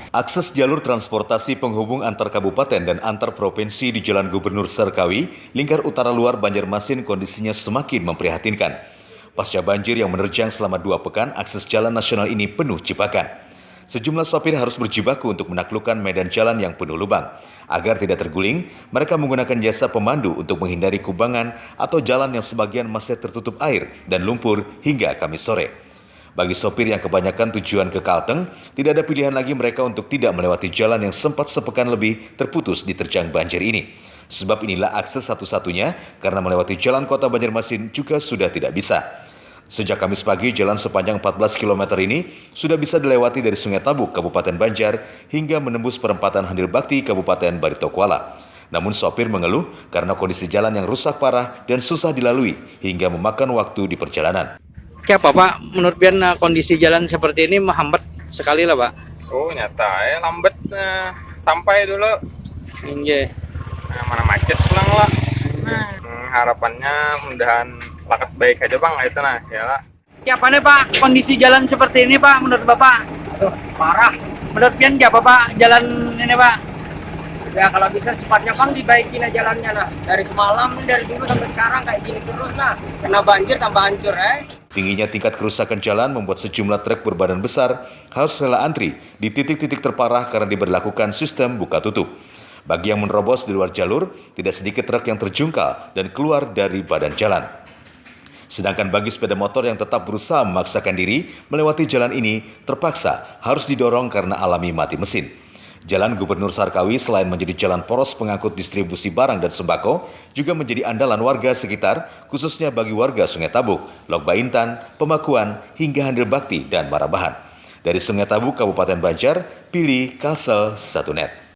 Akses jalur transportasi penghubung antar kabupaten dan antar provinsi di Jalan Gubernur Sarkawi, Lingkar Utara Luar Banjarmasin kondisinya semakin memprihatinkan. Pasca banjir yang menerjang selama 2 pekan, akses jalan nasional ini penuh jebakan. Sejumlah sopir harus berjibaku untuk menaklukkan medan jalan yang penuh lubang. Agar tidak terguling, mereka menggunakan jasa pemandu untuk menghindari kubangan atau jalan yang sebagian masih tertutup air dan lumpur hingga Kamis sore. Bagi sopir yang kebanyakan tujuan ke Kalteng, tidak ada pilihan lagi mereka untuk tidak melewati jalan yang sempat sepekan lebih terputus diterjang banjir ini. Sebab inilah akses satu-satunya karena melewati jalan kota Banjarmasin juga sudah tidak bisa. Sejak Kamis pagi, jalan sepanjang 14 km ini sudah bisa dilewati dari Sungai Tabuk, Kabupaten Banjar, hingga menembus perempatan Handil Bakti, Kabupaten Barito Kuala. Namun sopir mengeluh karena kondisi jalan yang rusak parah dan susah dilalui hingga memakan waktu di perjalanan. Kayak apa Pak, menurut Bian kondisi jalan seperti ini menghambat sekali lah Pak. Oh nyata ya lambat sampai dulu. Iya. Mana macet pulang lah. Harapannya mudahan lakas baik aja bang itu nah ya lah. Kayak apa nih Pak, kondisi jalan seperti ini Pak menurut Bapak? Aduh, parah. Menurut Bian kayak apa Pak jalan ini Pak? Ya kalau bisa secepatnya bang dibaikin aja jalannya nah. Dari semalam, dari dulu sampai sekarang kayak gini terus nah. Kena banjir tambah hancur Tingginya tingkat kerusakan jalan membuat sejumlah truk berbadan besar harus rela antri di titik-titik terparah karena diberlakukan sistem buka tutup. Bagi yang menerobos di luar jalur, tidak sedikit truk yang terjungkal dan keluar dari badan jalan. Sedangkan bagi sepeda motor yang tetap berusaha memaksakan diri melewati jalan ini, terpaksa harus didorong karena alami mati mesin. Jalan Gubernur Sarkawi selain menjadi jalan poros pengangkut distribusi barang dan sembako, juga menjadi andalan warga sekitar, khususnya bagi warga Sungai Tabuk, Lok Baintan, Pemakuan, hingga Handil Bakti dan Marabahan. Dari Sungai Tabuk, Kabupaten Banjar, Pilih Kalsel 1net.